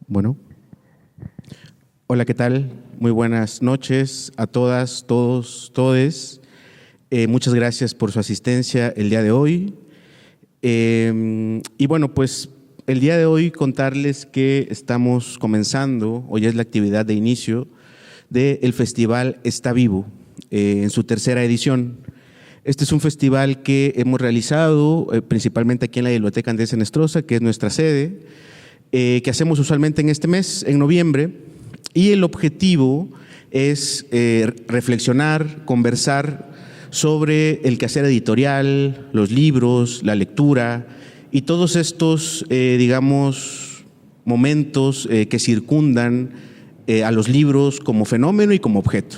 Bueno, hola, ¿qué tal? Muy buenas noches a todas, todos, todes. Muchas gracias por su asistencia el día de hoy. Y bueno, pues el día de hoy contarles que estamos comenzando, hoy es la actividad de inicio del Festival Está Vivo, en su tercera edición. Este es un festival que hemos realizado principalmente aquí en la Biblioteca Andrés Enestrosa, que es nuestra sede, que hacemos usualmente en este mes, en noviembre, y el objetivo es reflexionar, conversar sobre el quehacer editorial, los libros, la lectura y todos estos, digamos, momentos que circundan a los libros como fenómeno y como objeto.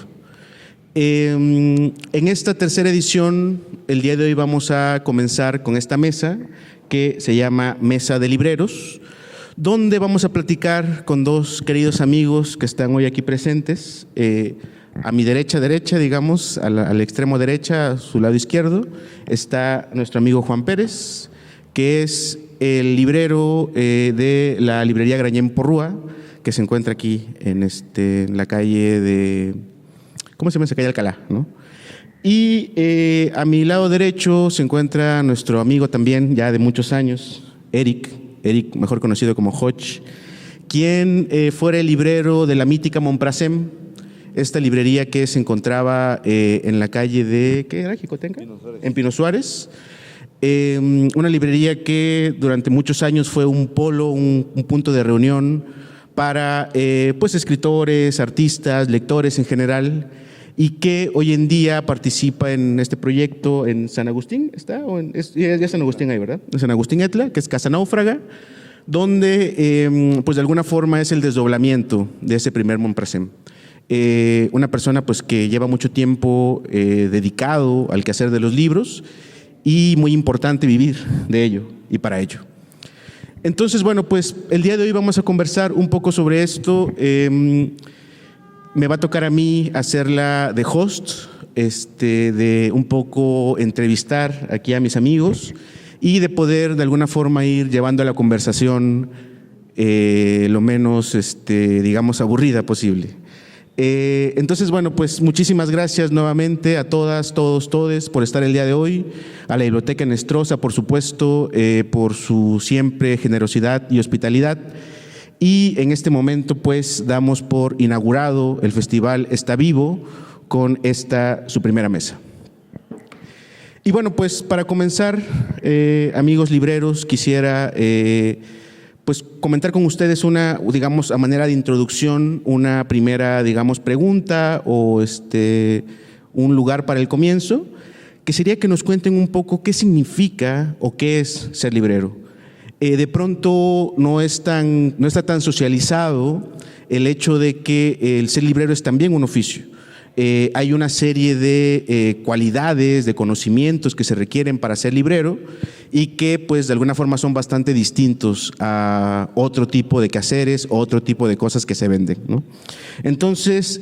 En esta tercera edición, el día de hoy vamos a comenzar con esta mesa que se llama Mesa de Libreros, donde vamos a platicar con dos queridos amigos que están hoy aquí presentes. A mi derecha, digamos, al extremo derecha, a su lado izquierdo, está nuestro amigo Juan Pérez, que es el librero de la librería Grañén Porrúa, que se encuentra aquí en la calle de... ¿Cómo se llama esa calle? Alcalá, ¿no? Y a mi lado derecho se encuentra nuestro amigo también, ya de muchos años, Eric, mejor conocido como Hodge, quien fuera el librero de la mítica Monprasem, esta librería que se encontraba en la calle de, ¿qué era? ¿Jicotenca? En Pino Suárez. Una librería que durante muchos años fue un polo, un punto de reunión para pues escritores, artistas, lectores en general, y que hoy en día participa en este proyecto en San Agustín, ¿está? Ya San Agustín ahí, ¿verdad? En San Agustín Etla, que es Casa Náufraga, donde pues de alguna forma es el desdoblamiento de ese primer Monprasem. Una persona pues que lleva mucho tiempo dedicado al quehacer de los libros y muy importante vivir de ello y para ello. Entonces, bueno, pues el día de hoy vamos a conversar un poco sobre esto. Me va a tocar a mí hacerla de host, de un poco entrevistar aquí a mis amigos y de poder de alguna forma ir llevando la conversación lo menos, digamos, aburrida posible. Entonces, bueno, pues muchísimas gracias nuevamente a todas, todos, todes por estar el día de hoy, a la Biblioteca Enestrosa, por supuesto, por su siempre generosidad y hospitalidad. Y en este momento, pues, damos por inaugurado el Festival Está Vivo con esta, su primera mesa. Y bueno, pues, para comenzar, amigos libreros, quisiera pues comentar con ustedes una, digamos, a manera de introducción, una primera, digamos, pregunta o un lugar para el comienzo, que sería que nos cuenten un poco qué significa o qué es ser librero. De pronto no está tan socializado el hecho de que el ser librero es también un oficio. Hay una serie de cualidades, de conocimientos que se requieren para ser librero y que pues de alguna forma son bastante distintos a otro tipo de quehaceres, otro tipo de cosas que se venden, ¿no? Entonces,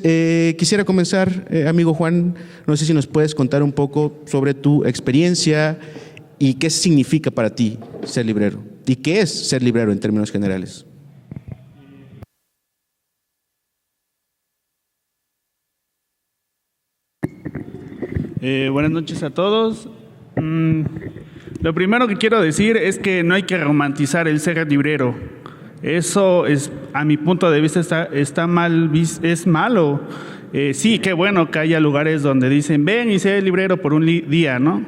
quisiera comenzar, amigo Juan, no sé si nos puedes contar un poco sobre tu experiencia y qué significa para ti ser librero y qué es ser librero en términos generales. Buenas noches a todos. Lo primero que quiero decir es que no hay que romantizar el ser librero. Eso es, a mi punto de vista, está mal, es malo. Sí, qué bueno que haya lugares donde dicen, ven y sé librero por un día, ¿no?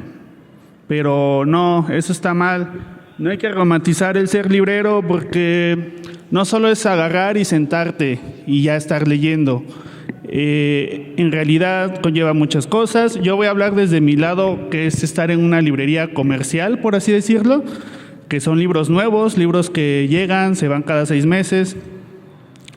Pero no, eso está mal. No hay que romantizar el ser librero porque no solo es agarrar y sentarte y ya estar leyendo. En realidad conlleva muchas cosas. Yo voy a hablar desde mi lado, que es estar en una librería comercial, por así decirlo, que son libros nuevos, libros que llegan, se van cada 6 meses.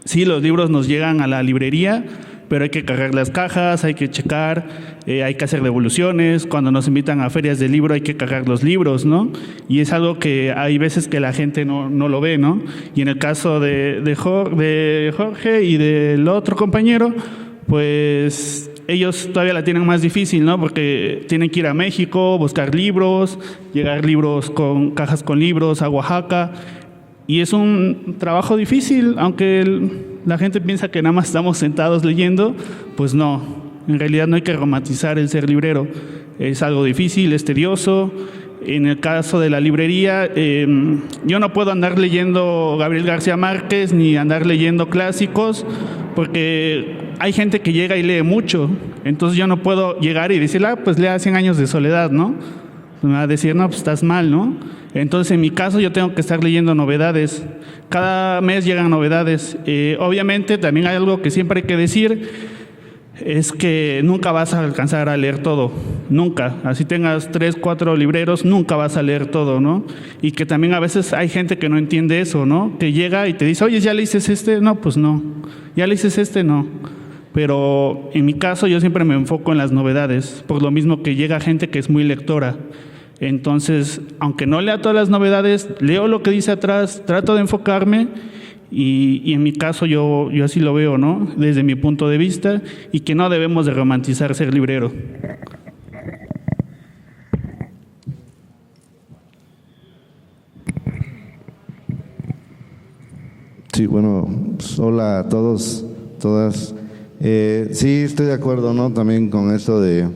Sí, los libros nos llegan a la librería, pero hay que cargar las cajas, hay que checar, hay que hacer devoluciones. Cuando nos invitan a ferias de libro hay que cargar los libros, ¿no? Y es algo que hay veces que la gente no lo ve, ¿no? Y en el caso de Jorge y del otro compañero, pues ellos todavía la tienen más difícil, ¿no? Porque tienen que ir a México, buscar libros, llegar libros con cajas con libros a Oaxaca. Y es un trabajo difícil, aunque la gente piensa que nada más estamos sentados leyendo, pues no. En realidad no hay que romantizar el ser librero. Es algo difícil, es tedioso. En el caso de la librería, yo no puedo andar leyendo Gabriel García Márquez ni andar leyendo clásicos, porque hay gente que llega y lee mucho. Entonces yo no puedo llegar y decirle, pues lea 100 años de soledad, ¿no? Me va a decir, no, pues estás mal, ¿no? Entonces, en mi caso, yo tengo que estar leyendo novedades. Cada mes llegan novedades. Obviamente, también hay algo que siempre hay que decir, es que nunca vas a alcanzar a leer todo. Nunca. Así tengas 3, 4 libreros, nunca vas a leer todo, ¿no? Y que también a veces hay gente que no entiende eso, ¿no? Que llega y te dice, oye, ¿ya leíste este? No, pues no. ¿Ya leíste este? No. Pero en mi caso, yo siempre me enfoco en las novedades, por lo mismo que llega gente que es muy lectora. Entonces, aunque no lea todas las novedades, leo lo que dice atrás, trato de enfocarme y en mi caso yo así lo veo, ¿no? Desde mi punto de vista, y que no debemos de romantizar ser librero. Sí, bueno, pues, hola a todos, todas. Sí, estoy de acuerdo, ¿no? También con esto de...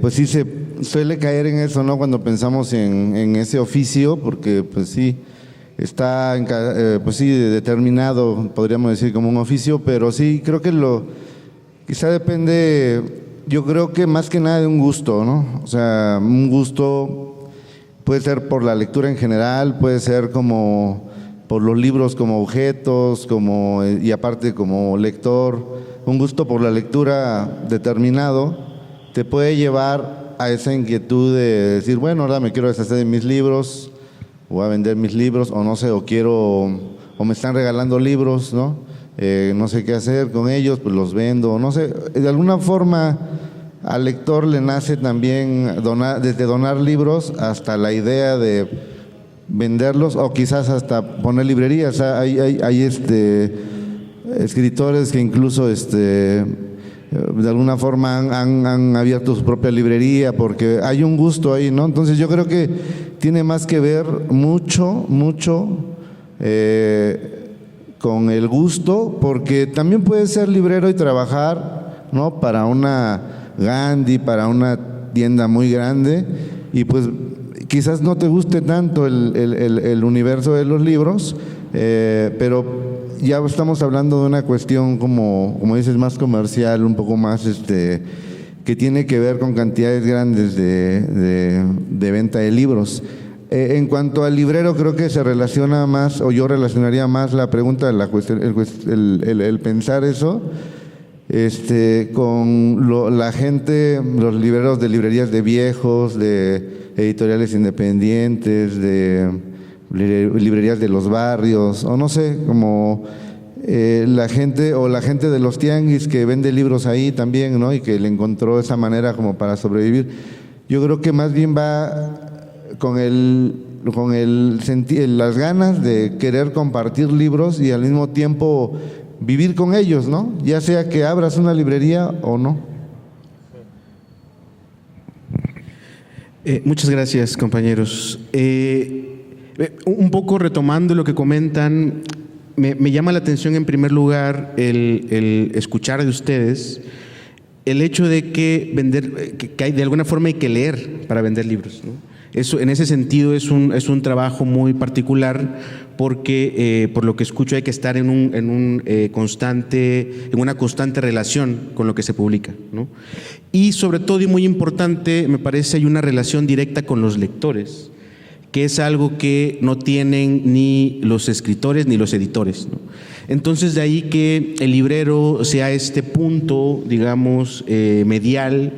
pues sí, se suele caer en eso, ¿no? Cuando pensamos en ese oficio, porque pues sí, está pues sí, determinado, podríamos decir, como un oficio, pero sí, creo que quizá depende, yo creo que más que nada de un gusto, ¿no? O sea, un gusto puede ser por la lectura en general, puede ser como por los libros como objetos, y aparte como lector, un gusto por la lectura determinado te puede llevar a esa inquietud de decir, bueno, ahora me quiero deshacer de mis libros, voy a vender mis libros, o no sé, o me están regalando libros, ¿no? No sé qué hacer con ellos, pues los vendo, no sé. De alguna forma al lector le nace también desde donar libros hasta la idea de venderlos, o quizás hasta poner librerías. Hay escritores que incluso de alguna forma han abierto su propia librería porque hay un gusto ahí, ¿no? Entonces yo creo que tiene más que ver mucho con el gusto, porque también puedes ser librero y trabajar, ¿no? Para una Gandhi, para una tienda muy grande, y pues quizás no te guste tanto el universo de los libros, pero ya estamos hablando de una cuestión como dices, más comercial, un poco más que tiene que ver con cantidades grandes de venta de libros. En cuanto al librero, creo que se relaciona más, o yo relacionaría más la pregunta, la cuestión, el pensar eso, con la gente, los libreros de librerías de viejos, de editoriales independientes, de librerías de los barrios, o no sé, como la gente de los tianguis que vende libros ahí también, ¿no? Y que le encontró esa manera como para sobrevivir. Yo creo que más bien va con las ganas de querer compartir libros y al mismo tiempo vivir con ellos, ¿no? Ya sea que abras una librería o no. Muchas gracias, compañeros. Un poco retomando lo que comentan, me llama la atención en primer lugar el escuchar de ustedes el hecho de que hay, de alguna forma hay que leer para vender libros, ¿no? Eso, en ese sentido, es un trabajo muy particular porque, por lo que escucho, hay que estar en una constante relación con lo que se publica, ¿no? Y sobre todo, y muy importante, me parece, hay una relación directa con los lectores, que es algo que no tienen ni los escritores ni los editores, ¿no? Entonces, de ahí que el librero sea este punto, digamos, medial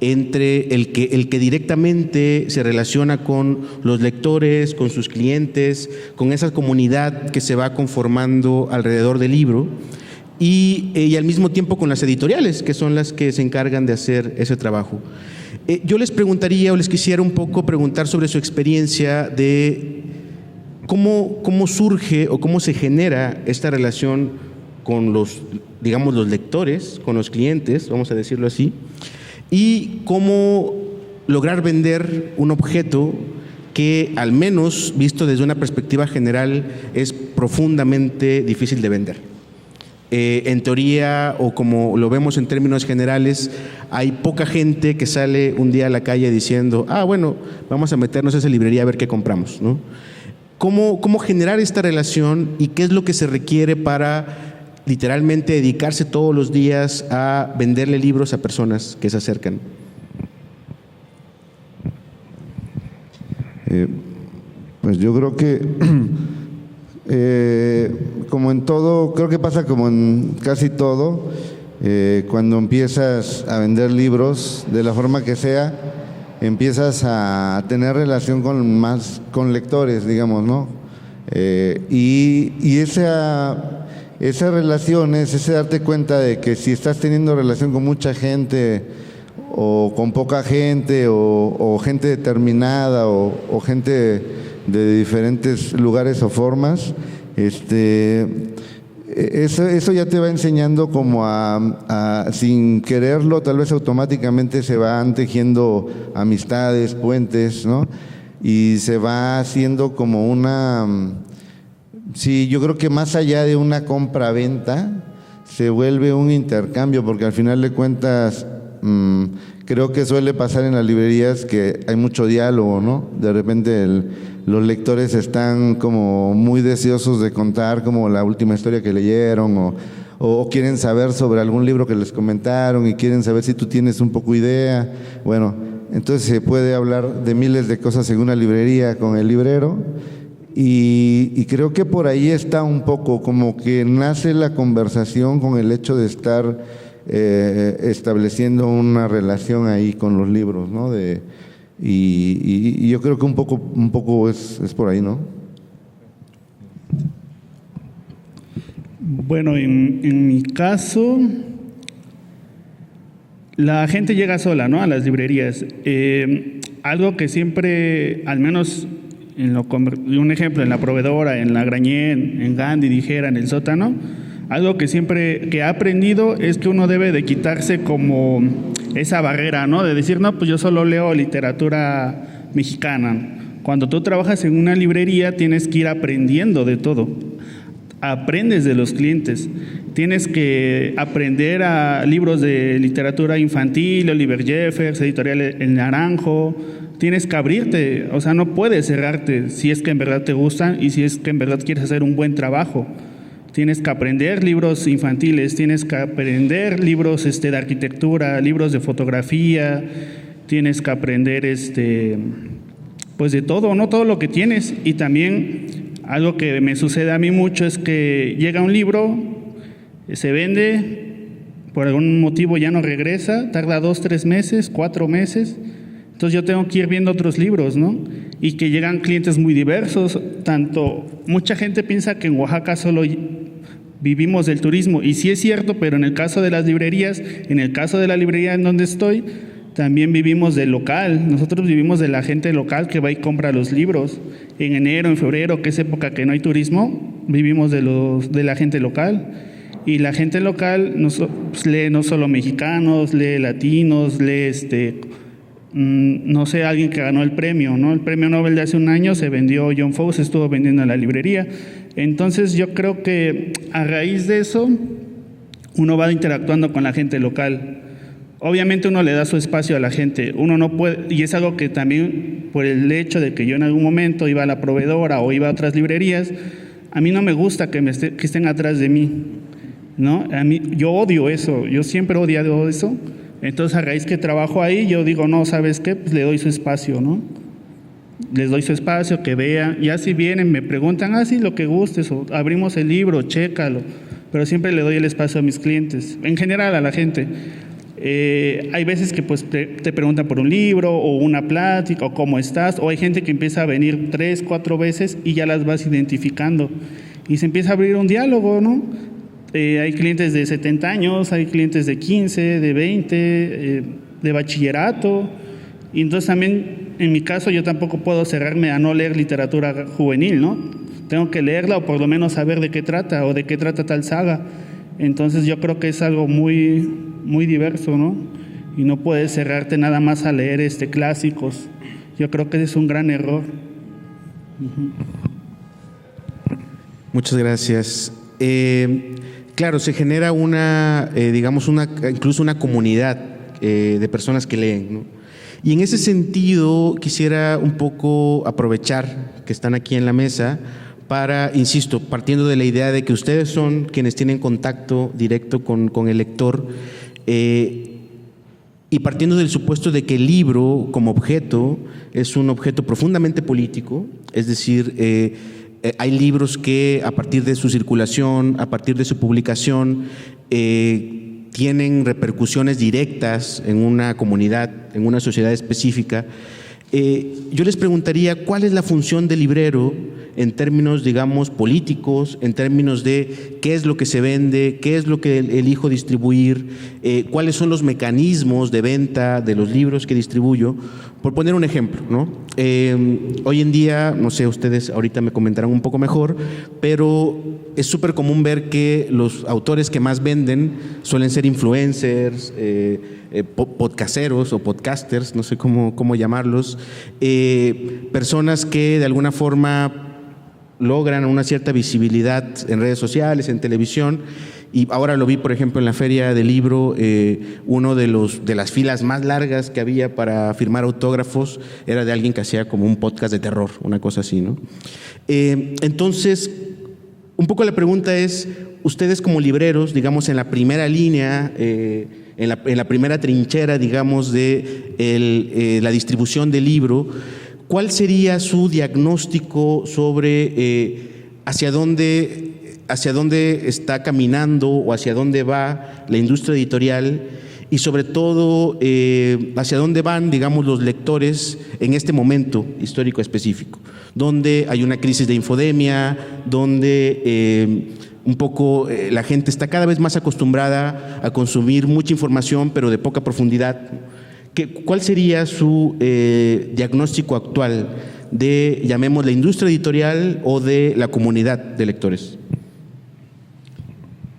entre el que directamente se relaciona con los lectores, con sus clientes, con esa comunidad que se va conformando alrededor del libro, y al mismo tiempo con las editoriales, que son las que se encargan de hacer ese trabajo. Yo les preguntaría, o les quisiera un poco preguntar sobre su experiencia de cómo surge o cómo se genera esta relación con los lectores, con los clientes, vamos a decirlo así, y cómo lograr vender un objeto que, al menos visto desde una perspectiva general, es profundamente difícil de vender. En teoría, o como lo vemos en términos generales, hay poca gente que sale un día a la calle diciendo, bueno, vamos a meternos a esa librería a ver qué compramos, ¿no? ¿Cómo generar esta relación y qué es lo que se requiere para literalmente dedicarse todos los días a venderle libros a personas que se acercan? Pues yo creo que como en todo, creo que pasa como en casi todo, cuando empiezas a vender libros, de la forma que sea, empiezas a tener relación con lectores, digamos, ¿no? Y esa relación es ese darte cuenta de que si estás teniendo relación con mucha gente o con poca gente o gente determinada o gente de diferentes lugares o formas, eso ya te va enseñando como sin quererlo, tal vez automáticamente se van tejiendo amistades, puentes, ¿no? Y se va haciendo como sí, yo creo que más allá de una compra-venta, se vuelve un intercambio, porque al final de cuentas, creo que suele pasar en las librerías que hay mucho diálogo, ¿no? De repente los lectores están como muy deseosos de contar como la última historia que leyeron o quieren saber sobre algún libro que les comentaron y quieren saber si tú tienes un poco idea. Bueno, entonces se puede hablar de miles de cosas en una librería con el librero y creo que por ahí está un poco como que nace la conversación con el hecho de estar estableciendo una relación ahí con los libros, ¿no? Y yo creo que un poco es por ahí, ¿no? Bueno, en mi caso, la gente llega sola, ¿no?, a las librerías. Algo que siempre, al menos un ejemplo, en La Proveedora, en La Grañé, en Gandhi, Dijera, en El Sótano, algo que siempre he aprendido es que uno debe de quitarse como esa barrera, ¿no? De decir, no, pues yo solo leo literatura mexicana. Cuando tú trabajas en una librería tienes que ir aprendiendo de todo. Aprendes de los clientes. Tienes que aprender a libros de literatura infantil, Oliver Jeffers, Editorial El Naranjo. Tienes que abrirte, o sea, no puedes cerrarte si es que en verdad te gustan y si es que en verdad quieres hacer un buen trabajo. Tienes que aprender libros infantiles, tienes que aprender libros de arquitectura, libros de fotografía, tienes que aprender pues de todo, no todo lo que tienes. Y también algo que me sucede a mí mucho es que llega un libro, se vende, por algún motivo ya no regresa, tarda 2, 3 meses, 4 meses. Entonces yo tengo que ir viendo otros libros, ¿no? Y que llegan clientes muy diversos, mucha gente piensa que en Oaxaca solo vivimos del turismo, y sí es cierto, pero en el caso de las librerías, en el caso de la librería en donde estoy, también vivimos del local. Nosotros vivimos de la gente local que va y compra los libros. En enero, en febrero, que es época que no hay turismo, vivimos de la gente local. Y la gente local pues, lee no solo mexicanos, lee latinos, lee no sé, alguien que ganó el premio, ¿no? El premio Nobel de hace un año se vendió, John Fowles estuvo vendiendo en la librería. Entonces yo creo que a raíz de eso uno va interactuando con la gente local. Obviamente uno le da su espacio a la gente, uno no puede, y es algo que también por el hecho de que yo en algún momento iba a La Proveedora o iba a otras librerías, a mí no me gusta que estén atrás de mí, ¿no? Yo odio eso, yo siempre he odiado eso. Entonces, a raíz que trabajo ahí, yo digo, no, ¿sabes qué? Pues le doy su espacio, ¿no? Les doy su espacio, que vean. Ya si vienen, me preguntan, sí, lo que gustes, o abrimos el libro, chécalo. Pero siempre le doy el espacio a mis clientes, en general a la gente. Hay veces que pues te preguntan por un libro, o una plática, o cómo estás, o hay gente que empieza a venir 3, 4 veces y ya las vas identificando. Y se empieza a abrir un diálogo, ¿no? Hay clientes de 70 años, hay clientes de 15, de 20, de bachillerato. Y entonces también, en mi caso, yo tampoco puedo cerrarme a no leer literatura juvenil, ¿no? Tengo que leerla o por lo menos saber de qué trata o de qué trata tal saga. Entonces yo creo que es algo muy, muy diverso, ¿no? Y no puedes cerrarte nada más a leer clásicos. Yo creo que ese es un gran error. Muchas gracias. Claro, se genera incluso una comunidad de personas que leen, ¿no? Y en ese sentido quisiera un poco aprovechar que están aquí en la mesa para, insisto, partiendo de la idea de que ustedes son quienes tienen contacto directo con el lector, y partiendo del supuesto de que el libro como objeto es un objeto profundamente político, es decir, hay libros que a partir de su circulación, a partir de su publicación, tienen repercusiones directas en una comunidad, en una sociedad específica. Yo les preguntaría cuál es la función del librero en términos, digamos, políticos, en términos de qué es lo que se vende, qué es lo que elijo distribuir, cuáles son los mecanismos de venta de los libros que distribuyo, por poner un ejemplo, ¿no? Hoy en día, no sé, ustedes ahorita me comentarán un poco mejor, pero es súper común ver que los autores que más venden suelen ser influencers, podcasteros o podcasters, no sé cómo llamarlos, personas que de alguna forma logran una cierta visibilidad en redes sociales, en televisión. Y ahora lo vi, por ejemplo, en la Feria del Libro, uno de las filas más largas que había para firmar autógrafos era de alguien que hacía como un podcast de terror, una cosa así, ¿no? Entonces, un poco la pregunta es, ustedes como libreros, digamos, en la primera línea, en la primera trinchera, digamos, de la distribución del libro, ¿cuál sería su diagnóstico sobre hacia dónde está caminando o hacia dónde va la industria editorial y sobre todo hacia dónde van, digamos, los lectores en este momento histórico específico, donde hay una crisis de infodemia, donde un poco la gente está cada vez más acostumbrada a consumir mucha información pero de poca profundidad? ¿Cuál sería su diagnóstico actual de, llamemos, la industria editorial o de la comunidad de lectores?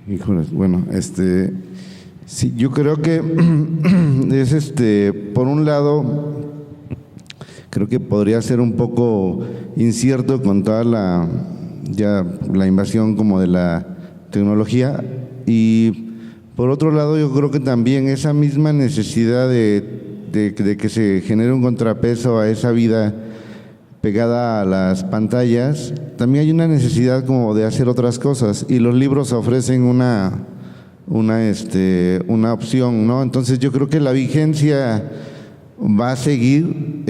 Híjoles, bueno, sí, yo creo que es por un lado, creo que podría ser un poco incierto con toda la invasión como de la tecnología, y por otro lado yo creo que también esa misma necesidad de que se genere un contrapeso a esa vida pegada a las pantallas, también hay una necesidad como de hacer otras cosas, y los libros ofrecen una opción, ¿no? Entonces yo creo que la vigencia va a seguir,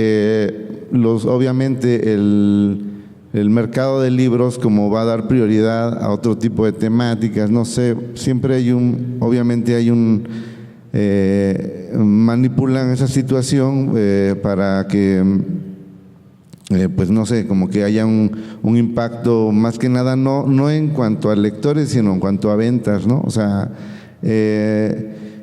obviamente el mercado de libros como va a dar prioridad a otro tipo de temáticas, no sé, siempre manipulan esa situación para que pues no sé, como que haya un impacto más que nada, no en cuanto a lectores, sino en cuanto a ventas, ¿no? O sea,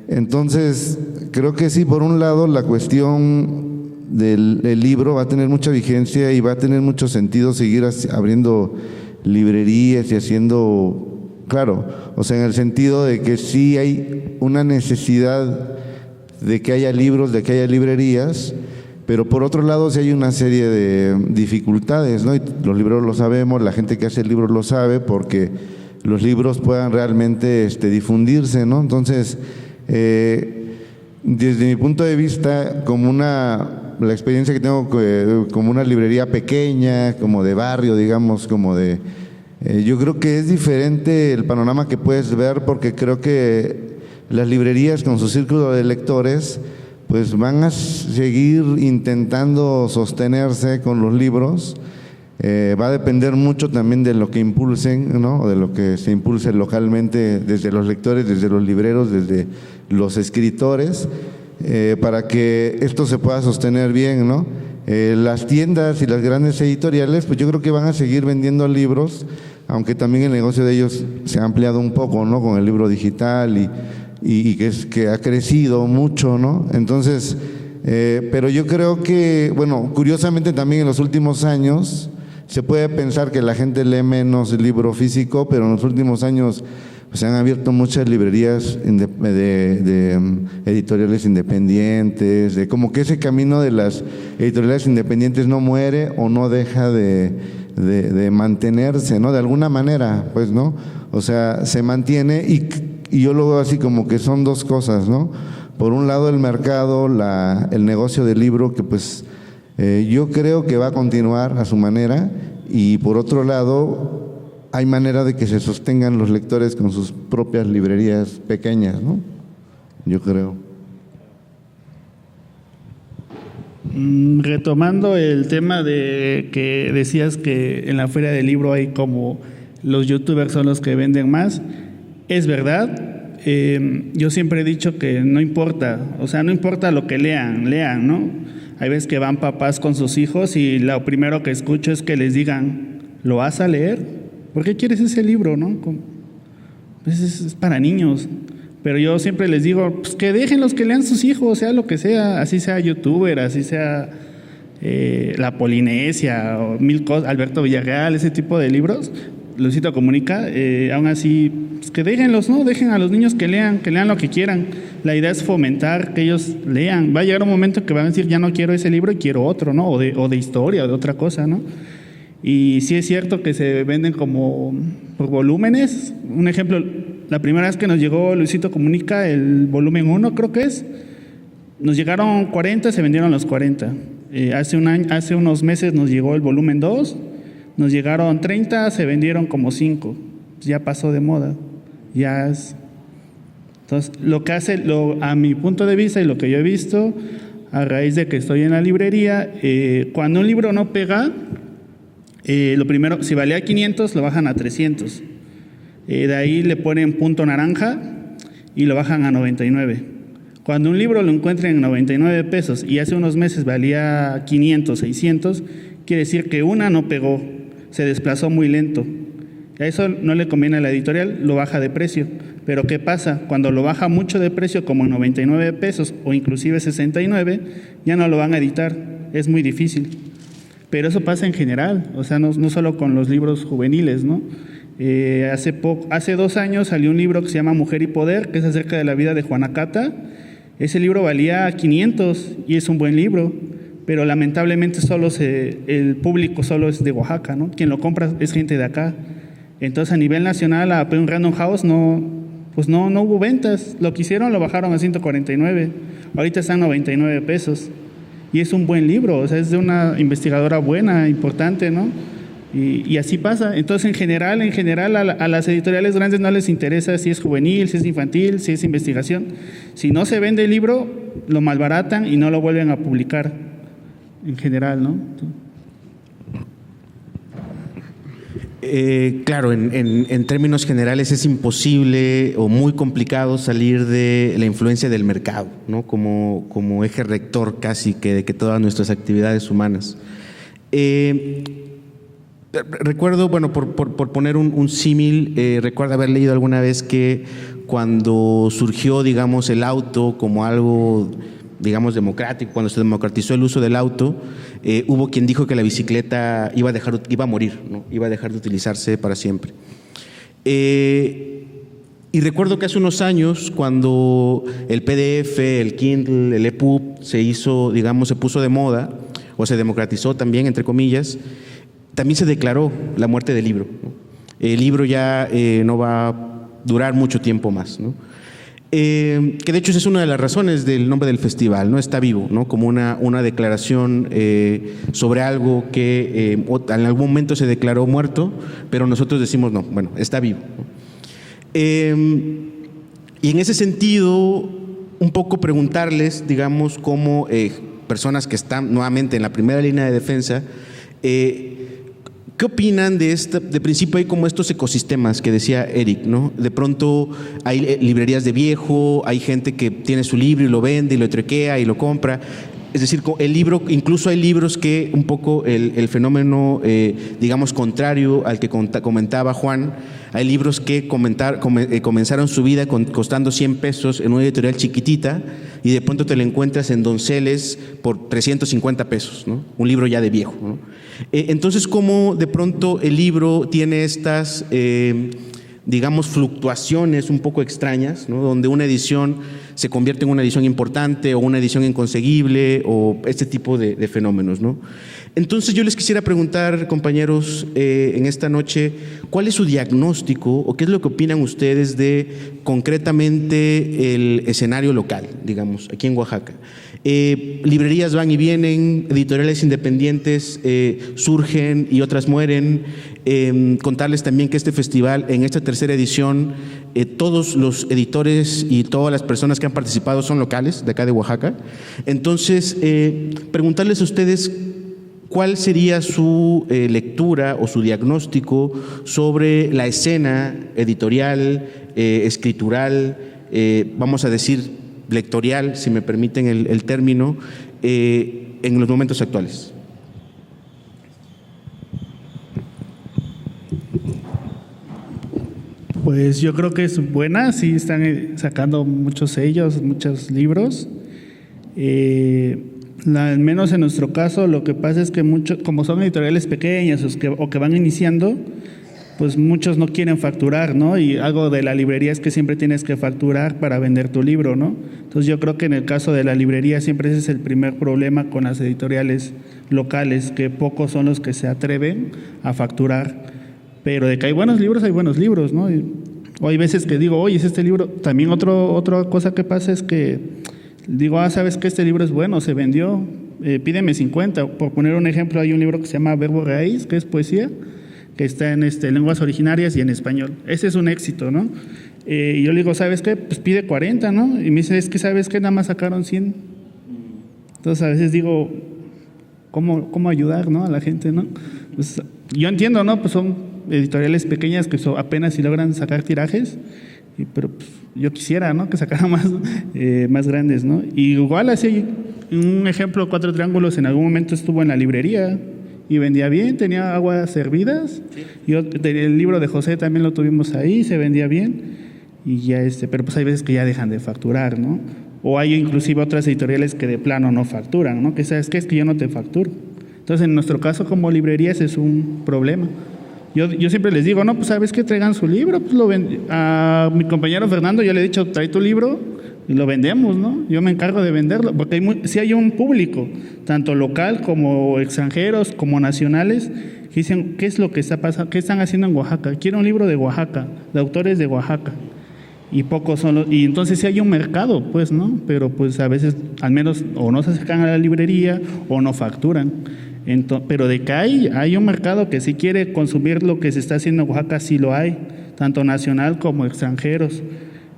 entonces creo que sí, por un lado la cuestión del libro va a tener mucha vigencia y va a tener mucho sentido seguir abriendo librerías y haciendo, claro, o sea, en el sentido de que sí hay una necesidad de que haya libros, de que haya librerías, pero por otro lado sí hay una serie de dificultades, ¿no? Y los libreros lo sabemos, la gente que hace libros lo sabe, porque los libros puedan realmente difundirse, ¿no? Entonces, desde mi punto de vista, la experiencia que tengo como una librería pequeña, como de barrio, digamos, yo creo que es diferente el panorama que puedes ver, porque creo que las librerías con su círculo de lectores pues van a seguir intentando sostenerse con los libros. Va a depender mucho también de lo que impulsen, ¿no? O de lo que se impulse localmente desde los lectores, desde los libreros, desde los escritores, para que esto se pueda sostener bien, ¿no? Las tiendas y las grandes editoriales, pues yo creo que van a seguir vendiendo libros, aunque también el negocio de ellos se ha ampliado un poco, ¿no? Con el libro digital y que ha crecido mucho, ¿no? Entonces, pero yo creo que, bueno, curiosamente también en los últimos años se puede pensar que la gente lee menos libro físico, pero en los últimos años se han abierto muchas librerías de editoriales independientes, de como que ese camino de las editoriales independientes no muere o no deja de mantenerse, ¿no? De alguna manera, pues, ¿no? O sea, se mantiene y yo lo veo así como que son dos cosas, ¿no? Por un lado el mercado, el negocio del libro, que pues yo creo que va a continuar a su manera, y por otro lado hay manera de que se sostengan los lectores con sus propias librerías pequeñas, ¿no? Yo creo. Retomando el tema de que decías que en la feria del libro hay como los youtubers son los que venden más, es verdad. Yo siempre he dicho que no importa, o sea, no importa lo que lean, ¿no? Hay veces que van papás con sus hijos y lo primero que escucho es que les digan, ¿lo vas a leer? ¿Por qué quieres ese libro, no? Pues es para niños. Pero yo siempre les digo, pues que dejen los que lean sus hijos, sea lo que sea, así sea youtuber, así sea La Polinesia o mil cosas, Alberto Villarreal, ese tipo de libros, Luisito Comunica, aún así, pues que déjenlos, ¿no? Dejen a los niños que lean lo que quieran. La idea es fomentar que ellos lean. Va a llegar un momento en que van a decir, ya no quiero ese libro y quiero otro, ¿no? O de historia o de otra cosa, ¿no? Y sí es cierto que se venden como por volúmenes. Un ejemplo, la primera vez que nos llegó Luisito Comunica, el volumen 1 creo que es, nos llegaron 40, se vendieron los 40. Hace unos meses nos llegó el volumen 2, nos llegaron 30, se vendieron como 5. Ya pasó de moda. Ya es. Entonces, lo que hace, a mi punto de vista y lo que yo he visto, a raíz de que estoy en la librería, cuando un libro no pega, lo primero, si valía 500, lo bajan a 300. De ahí le ponen punto naranja y lo bajan a 99. Cuando un libro lo encuentran en 99 pesos y hace unos meses valía 500, 600, quiere decir que una no pegó, se desplazó muy lento. A eso no le conviene a la editorial, lo baja de precio. Pero ¿qué pasa? Cuando lo baja mucho de precio, como en 99 pesos o inclusive 69, ya no lo van a editar, es muy difícil. Pero eso pasa en general, o sea, no solo con los libros juveniles, ¿no? Hace 2 años salió un libro que se llama Mujer y Poder, que es acerca de la vida de Juana Cata. Ese libro valía 500 y es un buen libro, pero lamentablemente el público solo es de Oaxaca, ¿no? Quien lo compra es gente de acá. Entonces a nivel nacional a un Random House no hubo ventas. Lo que hicieron lo bajaron a 149, ahorita están 99 pesos. Y es un buen libro, o sea, es de una investigadora buena, importante, ¿no? Y así pasa. Entonces, en general a las editoriales grandes no les interesa si es juvenil, si es infantil, si es investigación. Si no se vende el libro, lo malbaratan y no lo vuelven a publicar, en general, ¿no? Claro, en términos generales es imposible o muy complicado salir de la influencia del mercado, ¿no? Como eje rector casi de todas nuestras actividades humanas. Recuerdo, bueno, por poner un símil, recuerdo haber leído alguna vez que cuando surgió, digamos, el auto como algo, digamos, democrático, cuando se democratizó el uso del auto, hubo quien dijo que la bicicleta iba a morir, ¿no? Iba a dejar de utilizarse para siempre. Y recuerdo que hace unos años, cuando el PDF, el Kindle, el EPUB se puso de moda, o se democratizó también, entre comillas, también se declaró la muerte del libro, ¿no? El libro ya no va a durar mucho tiempo más, ¿no? Que de hecho esa es una de las razones del nombre del festival, ¿no? Está vivo, ¿no? Como una declaración sobre algo que en algún momento se declaró muerto, pero nosotros decimos no, bueno, está vivo, ¿no? Y en ese sentido, un poco preguntarles, digamos, como personas que están nuevamente en la primera línea de defensa, ¿qué opinan de principio hay como estos ecosistemas que decía Eric, ¿no? De pronto hay librerías de viejo, hay gente que tiene su libro y lo vende y lo trequea y lo compra. Es decir, el libro, incluso hay libros que un poco el fenómeno, digamos, contrario al que comentaba Juan, hay libros que comenzaron su vida costando 100 pesos en una editorial chiquitita y de pronto te lo encuentras en Donceles por 350 pesos, ¿no? Un libro ya de viejo, ¿no? Entonces, ¿cómo de pronto el libro tiene estas digamos, fluctuaciones un poco extrañas, ¿no? Donde una edición se convierte en una edición importante o una edición inconseguible o este tipo de fenómenos, ¿no? Entonces yo les quisiera preguntar, compañeros, en esta noche, ¿cuál es su diagnóstico o qué es lo que opinan ustedes de concretamente el escenario local, digamos, aquí en Oaxaca? Librerías van y vienen, editoriales independientes surgen y otras mueren. Contarles también que este festival, en esta tercera edición, todos los editores y todas las personas que han participado son locales de acá de Oaxaca. Entonces, preguntarles a ustedes cuál sería su lectura o su diagnóstico sobre la escena editorial, escritural, vamos a decir lectorial, si me permiten el término, en los momentos actuales. Pues yo creo que es buena, sí están sacando muchos sellos, muchos libros. Al menos en nuestro caso, lo que pasa es que muchos, como son editoriales pequeñas o que van iniciando, pues muchos no quieren facturar, ¿no? Y algo de la librería es que siempre tienes que facturar para vender tu libro, ¿no? Entonces yo creo que en el caso de la librería siempre ese es el primer problema con las editoriales locales, que pocos son los que se atreven a facturar. Pero de que hay buenos libros, ¿no? O hay veces que digo, oye, es este libro. También otra cosa que pasa es que digo, ¿sabes qué? Este libro es bueno, se vendió, pídeme 50. Por poner un ejemplo, hay un libro que se llama Verbo Raíz, que es poesía, que está en lenguas originarias y en español. Ese es un éxito, ¿no? Y yo le digo, ¿sabes qué? Pues pide 40, ¿no? Y me dice, es que ¿sabes qué? Nada más sacaron 100. Entonces a veces digo, ¿cómo ayudar, ¿no? A la gente, ¿no? Pues, yo entiendo, ¿no? Pues son editoriales pequeñas que apenas si logran sacar tirajes, pero pues, yo quisiera, ¿no? Que sacaran más grandes, ¿no? Y igual así, un ejemplo, Cuatro Triángulos en algún momento estuvo en la librería y vendía bien, tenía aguas servidas. Sí. Y el libro de José también lo tuvimos ahí, se vendía bien. Y ya pero pues hay veces que ya dejan de facturar, ¿no? O hay inclusive otras editoriales que de plano no facturan, ¿no? Que sabes qué, es que yo no te facturo. Entonces, en nuestro caso como librerías es un problema. Yo siempre les digo, no, pues sabes que traigan su libro, pues a mi compañero Fernando yo le he dicho, trae tu libro y lo vendemos, ¿no? Yo me encargo de venderlo, porque sí hay un público, tanto local como extranjeros, como nacionales, que dicen, ¿qué es lo que está pasando? ¿Qué están haciendo en Oaxaca? Quiero un libro de Oaxaca, de autores de Oaxaca. Y pocos son y entonces sí hay un mercado, pues, ¿no? Pero pues a veces, al menos, o no se acercan a la librería o no facturan. Pero de que hay un mercado que sí quiere consumir lo que se está haciendo en Oaxaca, sí lo hay, tanto nacional como extranjeros.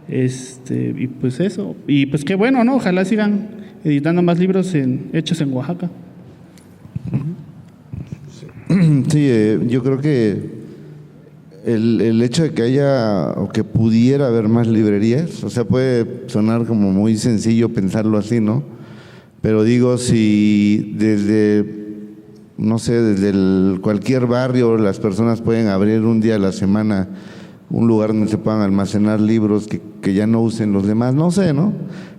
Y pues eso. Y pues qué bueno, ¿no? Ojalá sigan editando más libros hechos en Oaxaca. Sí, yo creo que el hecho de que haya o que pudiera haber más librerías, o sea, puede sonar como muy sencillo pensarlo así, ¿no? Pero digo, si desde cualquier barrio las personas pueden abrir un día a la semana un lugar donde se puedan almacenar libros que ya no usen los demás, no sé, ¿no?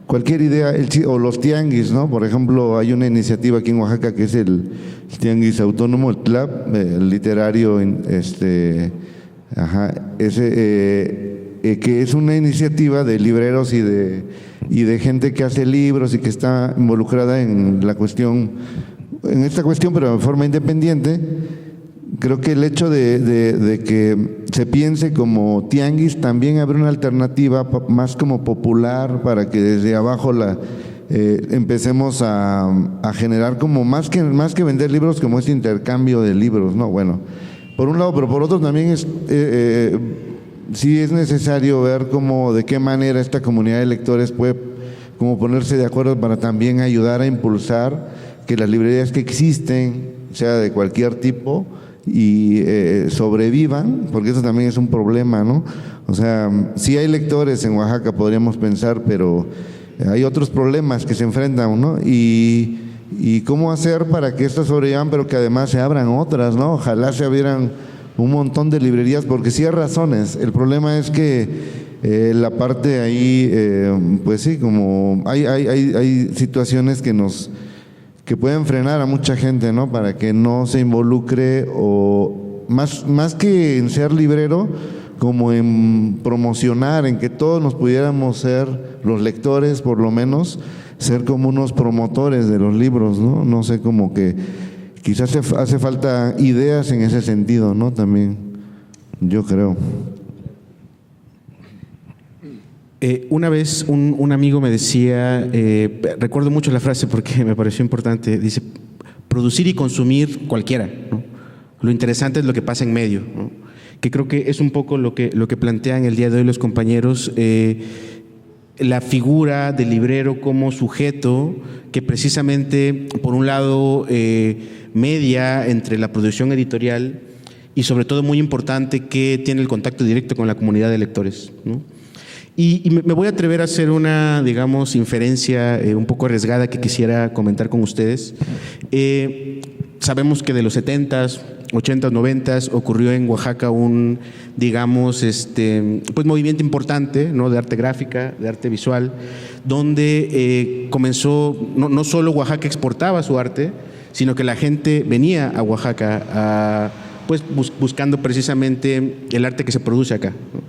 Cualquier idea, o los tianguis, ¿no? Por ejemplo, hay una iniciativa aquí en Oaxaca que es el Tianguis Autónomo, el TLAP, el literario, que es una iniciativa de libreros y de gente que hace libros y que está involucrada en esta cuestión, pero de forma independiente. Creo que el hecho de que se piense como tianguis también abre una alternativa más como popular para que desde abajo empecemos a generar como más que vender libros, como este intercambio de libros, ¿no? Bueno, por un lado, pero por otro también sí es necesario ver de qué manera esta comunidad de lectores puede como ponerse de acuerdo para también ayudar a impulsar que las librerías que existen, sea de cualquier tipo, y sobrevivan, porque eso también es un problema, ¿no? O sea, sí hay lectores en Oaxaca, podríamos pensar, pero hay otros problemas que se enfrentan, ¿no? Y cómo hacer para que estas sobrevivan, pero que además se abran otras, ¿no? Ojalá se abrieran un montón de librerías, porque sí hay razones. El problema es que la parte ahí, pues sí, como hay situaciones que pueden frenar a mucha gente, ¿no? Para que no se involucre, o más que en ser librero, como en promocionar, en que todos nos pudiéramos ser, los lectores por lo menos, ser como unos promotores de los libros, ¿no? No sé, como que quizás hace falta ideas en ese sentido, ¿no? También, yo creo. Una vez un amigo me decía, recuerdo mucho la frase porque me pareció importante, dice, producir y consumir cualquiera, ¿no? Lo interesante es lo que pasa en medio, ¿no? Que creo que es un poco lo que plantean el día de hoy los compañeros, la figura del librero como sujeto que precisamente, por un lado, media entre la producción editorial y sobre todo muy importante que tiene el contacto directo con la comunidad de lectores, ¿no? Y me voy a atrever a hacer una, digamos, inferencia un poco arriesgada que quisiera comentar con ustedes. Sabemos que de los 70s, 80s, 90s ocurrió en Oaxaca un, digamos, pues movimiento importante, ¿no? De arte gráfica, de arte visual, donde comenzó, no solo Oaxaca exportaba su arte, sino que la gente venía a Oaxaca pues buscando precisamente el arte que se produce acá, ¿no?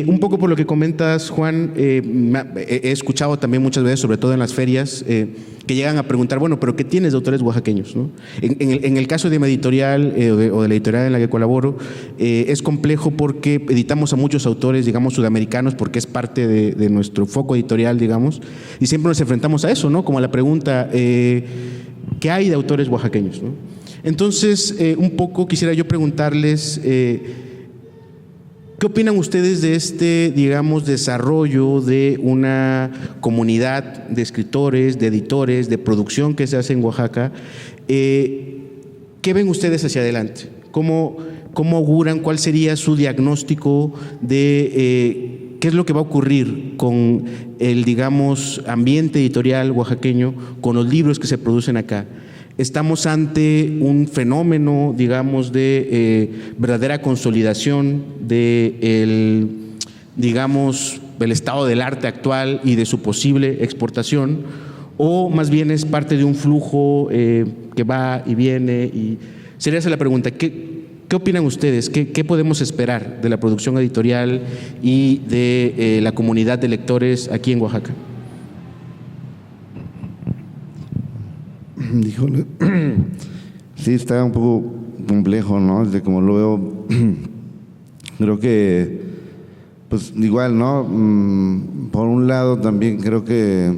Un poco por lo que comentas, Juan, he escuchado también muchas veces, sobre todo en las ferias, que llegan a preguntar, bueno, pero ¿qué tienes de autores oaxaqueños, ¿no? En el caso de mi editorial o de la editorial en la que colaboro, es complejo porque editamos a muchos autores, digamos, sudamericanos, porque es parte de nuestro foco editorial, digamos, y siempre nos enfrentamos a eso, ¿no? Como a la pregunta, ¿qué hay de autores oaxaqueños, ¿no? Entonces, un poco quisiera yo preguntarles, ¿qué opinan ustedes de digamos, desarrollo de una comunidad de escritores, de editores, de producción que se hace en Oaxaca? ¿Qué ven ustedes hacia adelante? ¿Cómo auguran? ¿Cuál sería su diagnóstico de qué es lo que va a ocurrir con el, digamos, ambiente editorial oaxaqueño, con los libros que se producen acá? Estamos ante un fenómeno, digamos, de verdadera consolidación digamos, del estado del arte actual y de su posible exportación, o más bien es parte de un flujo que va y viene. Y sería esa la pregunta, ¿qué opinan ustedes? ¿Qué podemos esperar de la producción editorial y de la comunidad de lectores aquí en Oaxaca? Híjole, sí, está un poco complejo, ¿no? Desde como lo veo, creo que, pues igual, ¿no? Por un lado también creo que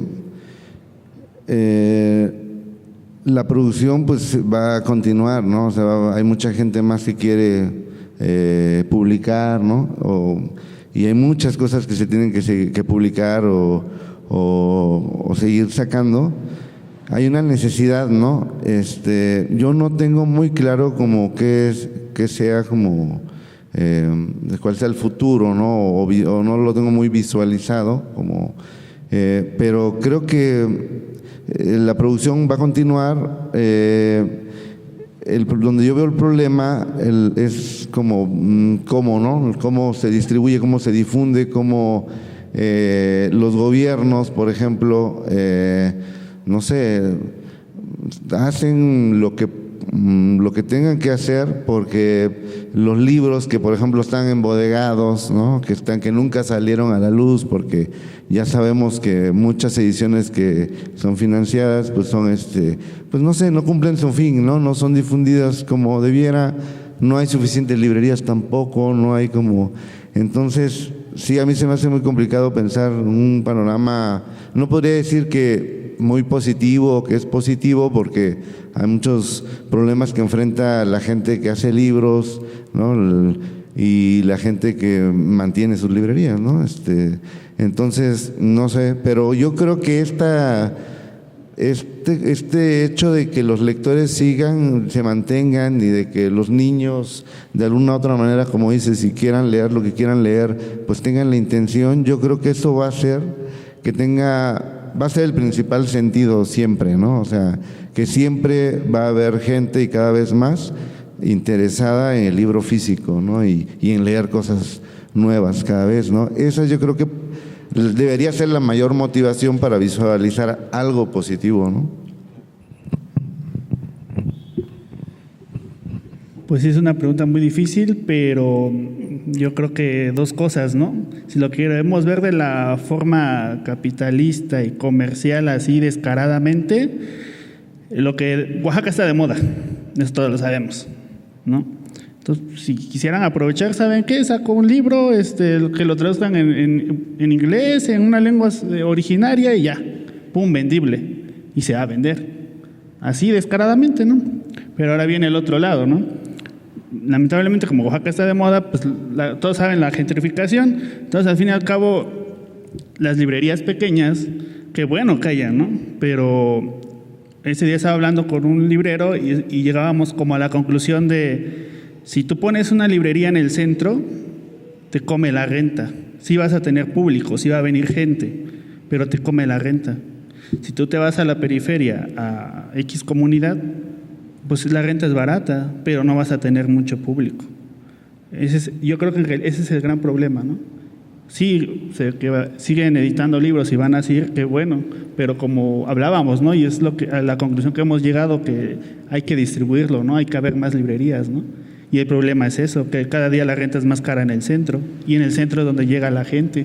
la producción pues va a continuar, ¿no? O sea, hay mucha gente más que quiere publicar, ¿no? Y hay muchas cosas que se tienen que publicar o seguir sacando. Hay una necesidad, ¿no? Yo no tengo muy claro como que sea como cuál sea el futuro, ¿no? O no lo tengo muy visualizado, como, pero creo que la producción va a continuar. Donde yo veo el problema es como cómo, ¿no? Cómo se distribuye, cómo se difunde, cómo los gobiernos, por ejemplo, no sé, hacen lo que tengan que hacer, porque los libros que, por ejemplo, están embodegados, ¿no? que nunca salieron a la luz, porque ya sabemos que muchas ediciones que son financiadas, pues son, pues no sé, no cumplen su fin, ¿no? No son difundidas como debiera, no hay suficientes librerías tampoco, no hay como... Entonces, sí, a mí se me hace muy complicado pensar un panorama, no podría decir que muy positivo, que es positivo, porque hay muchos problemas que enfrenta la gente que hace libros, ¿no? Y la gente que mantiene sus librerías, ¿no? Entonces, no sé, pero yo creo que este hecho de que los lectores se mantengan, y de que los niños, de alguna u otra manera, como dices, si quieran leer lo que quieran leer, pues tengan la intención, yo creo que eso va a hacer que va a ser el principal sentido siempre, ¿no? O sea, que siempre va a haber gente, y cada vez más, interesada en el libro físico, ¿no? Y en leer cosas nuevas cada vez, ¿no? Esa yo creo que debería ser la mayor motivación para visualizar algo positivo, ¿no? Pues sí, es una pregunta muy difícil, pero yo creo que dos cosas, ¿no? Si lo queremos ver de la forma capitalista y comercial así descaradamente, lo que Oaxaca está de moda, eso todos lo sabemos, ¿no? Entonces, si quisieran aprovechar, ¿saben qué? Saco un libro, que lo traduzcan en inglés, en una lengua originaria y ya, pum, vendible, y se va a vender, así descaradamente, ¿no? Pero ahora viene el otro lado, ¿no? Lamentablemente, como Oaxaca está de moda, pues todos saben la gentrificación, entonces al fin y al cabo las librerías pequeñas, que bueno callan, ¿no? Pero ese día estaba hablando con un librero y llegábamos como a la conclusión de, si tú pones una librería en el centro, te come la renta. Sí vas a tener público, sí va a venir gente, pero te come la renta. Si tú te vas a la periferia, a X comunidad, pues la renta es barata, pero no vas a tener mucho público. Yo creo que ese es el gran problema, ¿no? Sí, siguen editando libros y van a decir que bueno, pero como hablábamos, ¿no? Y es a la conclusión que hemos llegado, que hay que distribuirlo, ¿no? Hay que haber más librerías, ¿no? Y el problema es eso, que cada día la renta es más cara en el centro, y en el centro es donde llega la gente.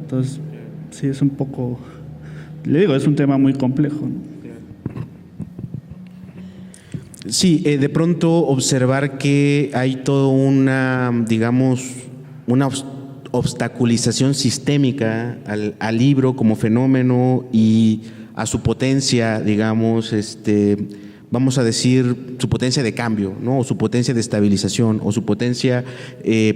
Entonces, sí, es un poco, le digo, es un tema muy complejo, ¿no? Sí, de pronto observar que hay toda una, digamos, una obstaculización sistémica al libro como fenómeno y a su potencia, digamos, vamos a decir, su potencia de cambio, ¿no? O su potencia de estabilización, o su potencia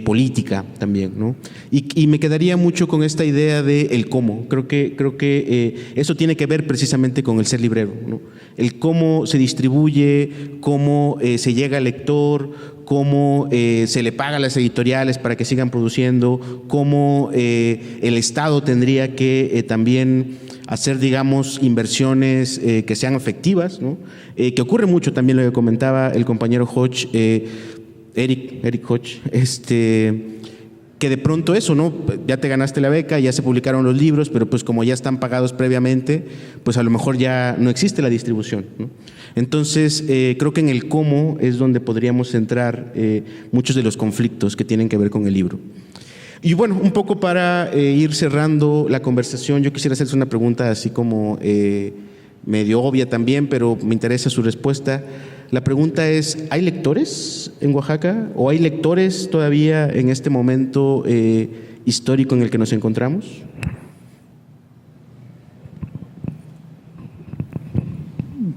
política también, ¿no? Y me quedaría mucho con esta idea de el cómo. Creo que eso tiene que ver precisamente con el ser librero, ¿no? El cómo se distribuye, cómo se llega al lector, cómo se le paga a las editoriales para que sigan produciendo, cómo el Estado tendría que también hacer, digamos, inversiones que sean efectivas, ¿no? Que ocurre mucho también, lo que comentaba el compañero Hodge, Eric Hodge, que de pronto eso, ¿no? Ya te ganaste la beca, ya se publicaron los libros, pero pues como ya están pagados previamente, pues a lo mejor ya no existe la distribución, ¿no? Entonces, creo que en el cómo es donde podríamos centrar muchos de los conflictos que tienen que ver con el libro. Y bueno, un poco para ir cerrando la conversación, yo quisiera hacerles una pregunta así como medio obvia también, pero me interesa su respuesta. La pregunta es, ¿hay lectores en Oaxaca o hay lectores todavía en este momento histórico en el que nos encontramos?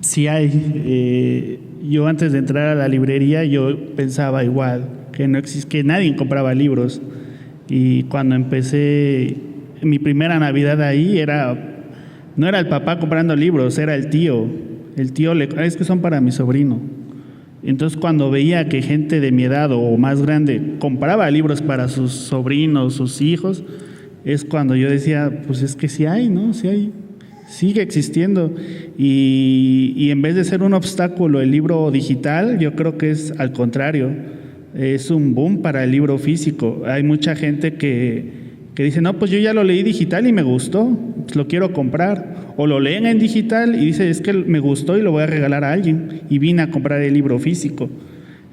Sí hay. Yo antes de entrar a la librería yo pensaba igual, que que nadie compraba libros. Y cuando empecé, mi primera Navidad ahí no era el papá comprando libros, era el tío. El tío es que son para mi sobrino. Entonces cuando veía que gente de mi edad o más grande compraba libros para sus sobrinos, sus hijos, es cuando yo decía, pues es que sí hay, ¿no? Sí hay, sigue existiendo. Y en vez de ser un obstáculo el libro digital, yo creo que es al contrario. Es un boom para el libro físico. Hay mucha gente que dice, no, pues yo ya lo leí digital y me gustó, pues lo quiero comprar. O lo leen en digital y dice, es que me gustó y lo voy a regalar a alguien. Y vine a comprar el libro físico.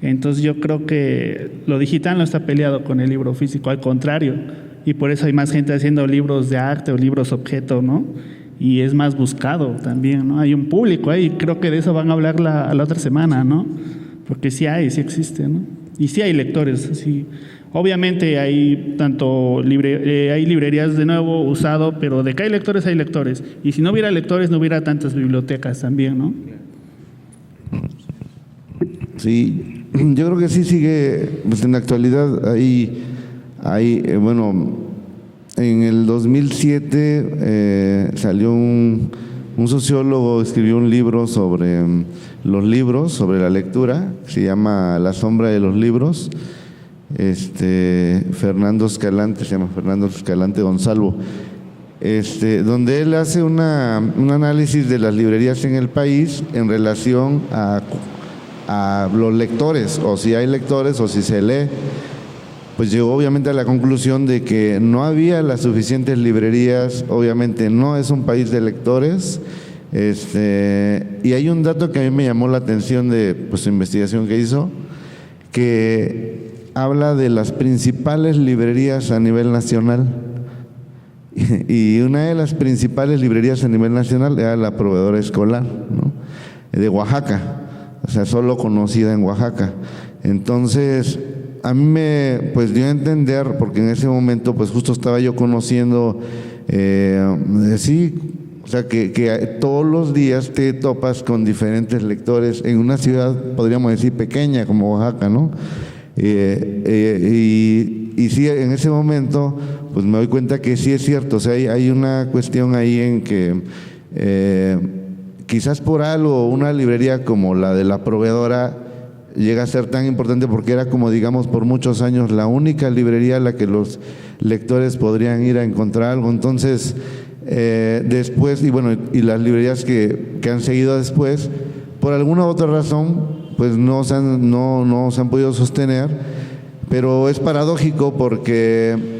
Entonces yo creo que lo digital no está peleado con el libro físico, al contrario. Y por eso hay más gente haciendo libros de arte o libros objeto, ¿no? Y es más buscado también, ¿no? Hay un público ahí, creo que de eso van a hablar la otra semana, ¿no? Porque sí existe, ¿no? Y sí hay lectores, sí. Obviamente hay hay librerías de nuevo usado, pero de que hay lectores, hay lectores. Y si no hubiera lectores, no hubiera tantas bibliotecas también, ¿no? Sí, yo creo que sí sigue, pues en la actualidad bueno, en el 2007 salió un sociólogo, escribió un libro sobre los libros, sobre la lectura, se llama La sombra de los libros. Fernando Escalante Gonzalo, donde él hace un análisis de las librerías en el país en relación a los lectores, o si hay lectores o si se lee. Pues llegó obviamente a la conclusión de que no había las suficientes librerías. Obviamente no es un país de lectores. Y hay un dato que a mí me llamó la atención de su investigación que hizo, que habla de las principales librerías a nivel nacional. Y una de las principales librerías a nivel nacional era la Proveedora Escolar, ¿no? De Oaxaca, o sea, solo conocida en Oaxaca. Entonces, a mí me pues dio a entender, porque en ese momento pues justo estaba yo conociendo, sí, o sea, que todos los días te topas con diferentes lectores en una ciudad, podríamos decir, pequeña como Oaxaca, ¿no? Y sí, en ese momento pues me doy cuenta que sí es cierto, o sea, hay una cuestión ahí en que quizás por algo una librería como la de la Proveedora llega a ser tan importante porque era, como digamos, por muchos años la única librería a la que los lectores podrían ir a encontrar algo. Entonces, después, y bueno, y las librerías que han seguido después, por alguna u otra razón, pues no se han podido sostener, pero es paradójico porque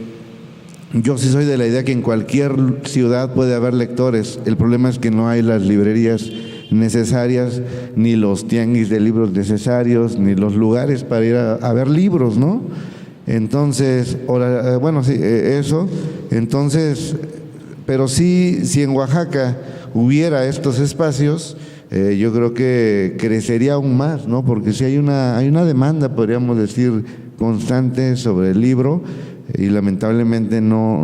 yo sí soy de la idea que en cualquier ciudad puede haber lectores. El problema es que no hay las librerías necesarias, ni los tianguis de libros necesarios, ni los lugares para ir a ver libros, ¿no? Entonces, bueno, sí, eso. Entonces, pero sí, si en Oaxaca hubiera estos espacios, yo creo que crecería aún más, ¿no? Porque sí hay una demanda, podríamos decir, constante sobre el libro, y lamentablemente no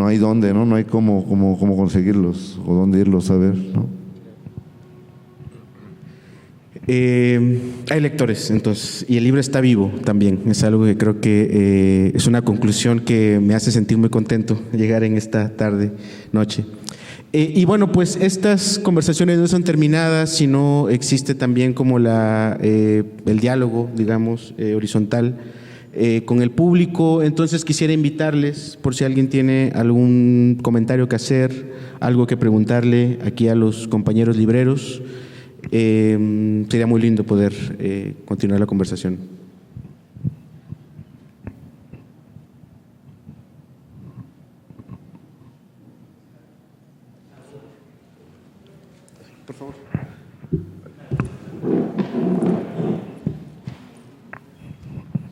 hay dónde, no hay cómo conseguirlos o dónde irlos a ver, ¿no? Hay lectores, entonces, y el libro está vivo también. Es algo que creo que es una conclusión que me hace sentir muy contento llegar en esta tarde, noche. Y bueno, pues estas conversaciones no son terminadas, sino existe también como el diálogo, digamos, horizontal con el público. Entonces quisiera invitarles, por si alguien tiene algún comentario que hacer, algo que preguntarle aquí a los compañeros libreros. Sería muy lindo poder continuar la conversación. Por favor.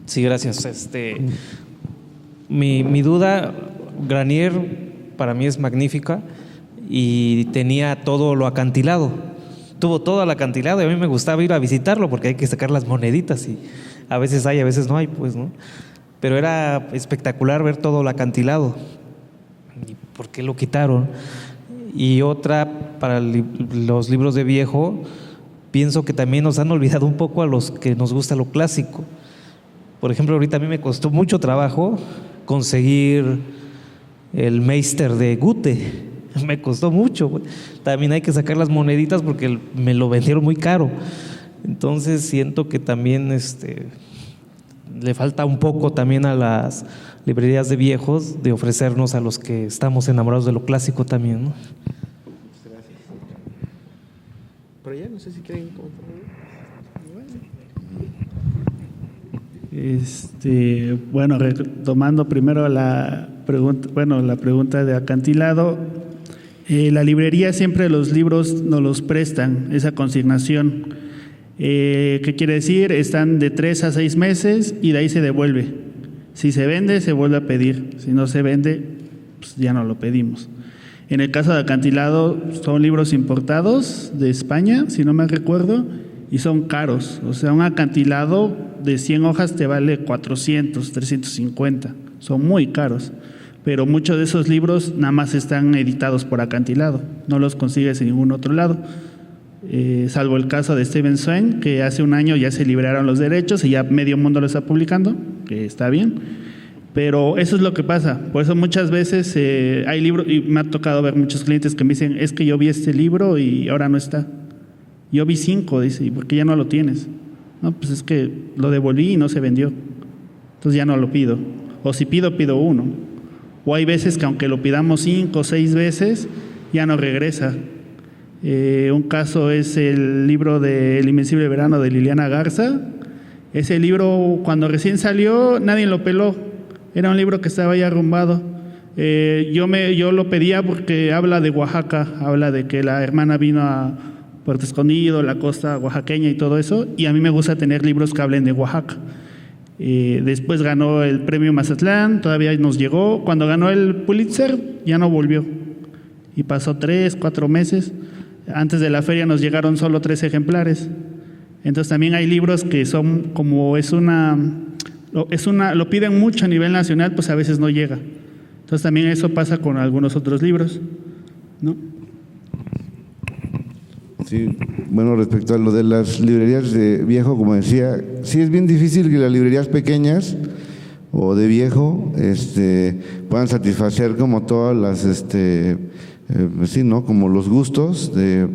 Sí, gracias. Mi duda, Granier para mí es magnífica y tenía todo lo acantilado. Tuvo todo el acantilado y a mí me gustaba ir a visitarlo porque hay que sacar las moneditas y a veces hay, a veces no hay, pues, ¿no? Pero era espectacular ver todo el acantilado. ¿Y por qué lo quitaron? Y otra, para los libros de viejo, pienso que también nos han olvidado un poco a los que nos gusta lo clásico. Por ejemplo, ahorita a mí me costó mucho trabajo conseguir el Meister de Goethe. Me costó mucho. También hay que sacar las moneditas porque me lo vendieron muy caro. Entonces siento que también le falta un poco también a las librerías de viejos de ofrecernos a los que estamos enamorados de lo clásico también, ¿no? Gracias. Pero ya no sé si quieren comentar. Bueno, retomando primero la pregunta de acantilado. La librería siempre los libros nos los prestan, esa consignación. ¿Qué quiere decir? Están de 3 a 6 meses y de ahí se devuelve. Si se vende, se vuelve a pedir. Si no se vende, pues ya no lo pedimos. En el caso de acantilado, son libros importados de España, si no me recuerdo, y son caros. O sea, un acantilado de 100 hojas te vale 400, 350. Son muy caros. Pero muchos de esos libros nada más están editados por acantilado. No los consigues en ningún otro lado. Salvo el caso de Steven Swain, que hace un año ya se liberaron los derechos y ya medio mundo lo está publicando, que está bien. Pero eso es lo que pasa. Por eso muchas veces hay libros, y me ha tocado ver muchos clientes que me dicen, es que yo vi este libro y ahora no está. Yo vi 5, dice, ¿y por qué ya no lo tienes? No, pues es que lo devolví y no se vendió. Entonces ya no lo pido. O si pido 1. O hay veces que aunque lo pidamos 5 o 6 veces, ya no regresa. Un caso es el libro de El Invencible Verano de Liliana Garza. Ese libro, cuando recién salió, nadie lo peló. Era un libro que estaba ya arrumbado. Yo lo pedía porque habla de Oaxaca, habla de que la hermana vino Puerto Escondido, la costa oaxaqueña y todo eso, y a mí me gusta tener libros que hablen de Oaxaca. Después ganó el premio Mazatlán, todavía nos llegó. Cuando ganó el Pulitzer, ya no volvió. Y pasó 3, 4 meses. Antes de la feria nos llegaron solo 3 ejemplares. Entonces también hay libros que son, como lo piden mucho a nivel nacional, pues a veces no llega. Entonces también eso pasa con algunos otros libros, ¿no? Sí, bueno, respecto a lo de las librerías de viejo, como decía, sí es bien difícil que las librerías pequeñas o de viejo puedan satisfacer como todas las, sí, ¿no? Como los gustos de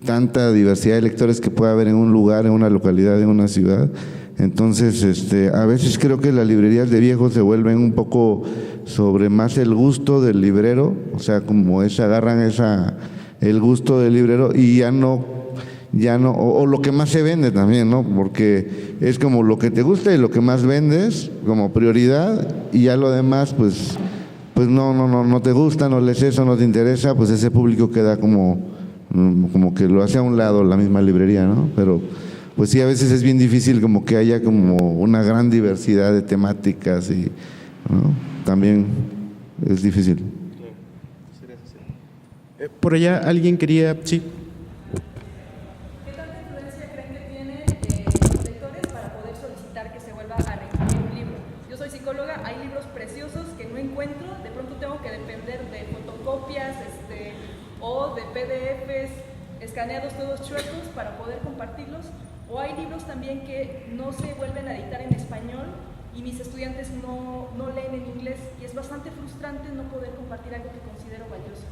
tanta diversidad de lectores que puede haber en un lugar, en una localidad, en una ciudad. Entonces, a veces creo que las librerías de viejo se vuelven un poco sobre más el gusto del librero, o sea, como agarran el gusto del librero y ya no, o lo que más se vende también, ¿no? Porque es como lo que te gusta y lo que más vendes como prioridad, y ya lo demás, pues no te gusta, no lees eso, no te interesa, pues ese público queda como que lo hace a un lado la misma librería, ¿no? Pero pues sí, a veces es bien difícil como que haya como una gran diversidad de temáticas y, ¿no? También es difícil. Por allá alguien quería, sí. ¿Qué tanta influencia creen que tiene los lectores para poder solicitar que se vuelva a reimprimir un libro? Yo soy psicóloga, hay libros preciosos que no encuentro, de pronto tengo que depender de fotocopias o de PDFs escaneados todos chuecos para poder compartirlos, o hay libros también que no se vuelven a editar en español y mis estudiantes no leen en inglés, y es bastante frustrante no poder compartir algo que considero valioso.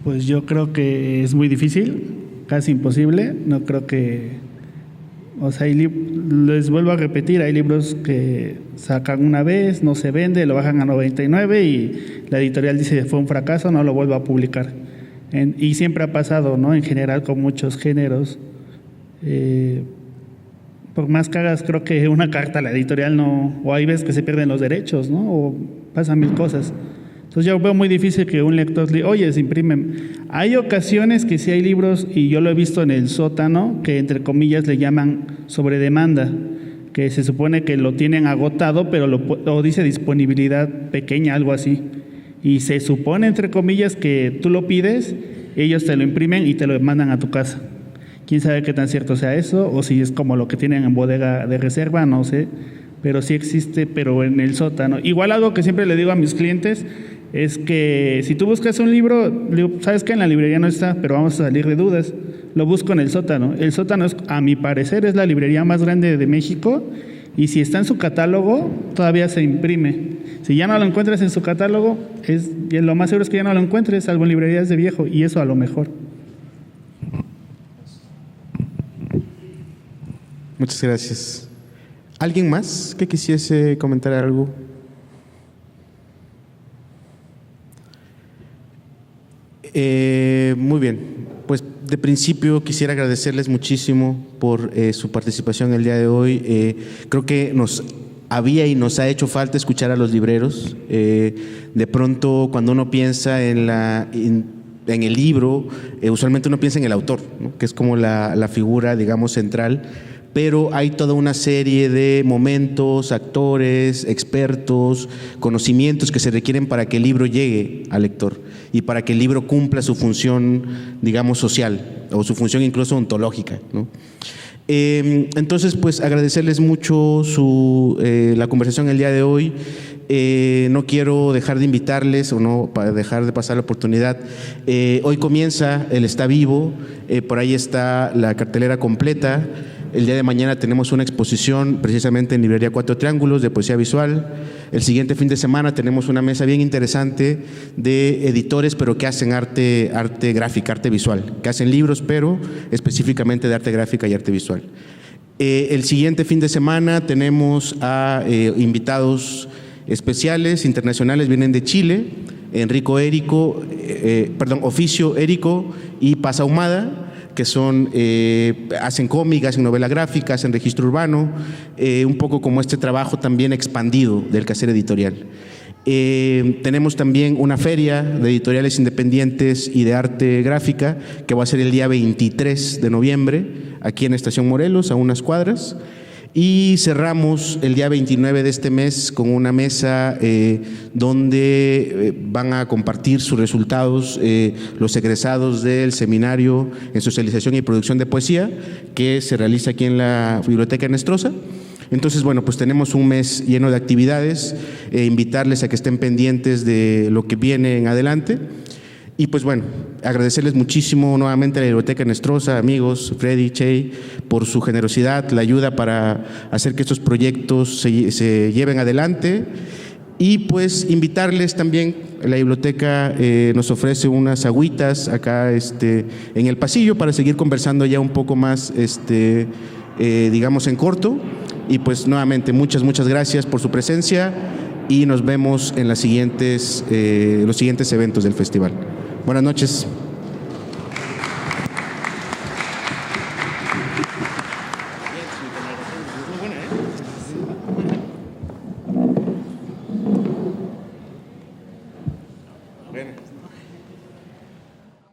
Pues yo creo que es muy difícil, casi imposible. No creo que, o sea, les vuelvo a repetir, hay libros que sacan una vez, no se vende, lo bajan a 99 y la editorial dice fue un fracaso, no lo vuelvo a publicar. Y siempre ha pasado, ¿no? En general con muchos géneros. Por más que hagas, creo que una carta a la editorial no, o hay veces que se pierden los derechos, ¿no? O pasan mil cosas. Entonces yo veo muy difícil que un lector le oye, se imprimen. Hay ocasiones que sí hay libros, y yo lo he visto en el sótano, que entre comillas le llaman sobre demanda, que se supone que lo tienen agotado, pero lo dice disponibilidad pequeña, algo así. Y se supone, entre comillas, que tú lo pides, ellos te lo imprimen y te lo mandan a tu casa. Quién sabe qué tan cierto sea eso, o si es como lo que tienen en bodega de reserva, no sé, pero sí existe, pero en el sótano. Igual algo que siempre le digo a mis clientes es que si tú buscas un libro, digo, sabes que en la librería no está, pero vamos a salir de dudas, lo busco en el sótano. El sótano, a mi parecer, es la librería más grande de México, y si está en su catálogo, todavía se imprime. Si ya no lo encuentras en su catálogo, lo más seguro es que ya no lo encuentres, salvo en librerías de viejo, y eso a lo mejor. Muchas gracias. ¿Alguien más que quisiese comentar algo? Muy bien, pues de principio quisiera agradecerles muchísimo por su participación el día de hoy. Creo que nos ha hecho falta escuchar a los libreros. De pronto, cuando uno piensa en el libro, usualmente uno piensa en el autor, ¿no? Que es como la figura, digamos, central. Pero hay toda una serie de momentos, actores, expertos, conocimientos que se requieren para que el libro llegue al lector y para que el libro cumpla su función, digamos, social, o su función incluso ontológica, ¿no? Entonces, pues agradecerles mucho la conversación el día de hoy. No quiero dejar de invitarles, o no para dejar de pasar la oportunidad. Hoy comienza el Está Vivo, por ahí está la cartelera completa. El día de mañana tenemos una exposición precisamente en Librería Cuatro Triángulos de poesía visual. El siguiente fin de semana tenemos una mesa bien interesante de editores, pero que hacen arte gráfica, arte visual, que hacen libros, pero específicamente de arte gráfica y arte visual. El siguiente fin de semana tenemos a invitados especiales, internacionales, vienen de Chile, Oficio Érico y Paz Ahumada, que hacen cómic, hacen novela gráfica, hacen registro urbano, un poco como este trabajo también expandido del quehacer editorial. Tenemos también una feria de editoriales independientes y de arte gráfica que va a ser el día 23 de noviembre aquí en Estación Morelos, a unas cuadras. Y cerramos el día 29 de este mes con una mesa donde van a compartir sus resultados los egresados del seminario en socialización y producción de poesía que se realiza aquí en la Biblioteca Nestrosa. Entonces, bueno, pues tenemos un mes lleno de actividades, invitarles a que estén pendientes de lo que viene en adelante. Y pues bueno, agradecerles muchísimo nuevamente a la Biblioteca Nestrosa, amigos, Freddy, Chey, por su generosidad, la ayuda para hacer que estos proyectos se lleven adelante. Y pues invitarles también, la biblioteca nos ofrece unas agüitas acá en el pasillo para seguir conversando ya un poco más, digamos, en corto. Y pues nuevamente muchas gracias por su presencia y nos vemos en los siguientes eventos del festival. Buenas noches. Bueno.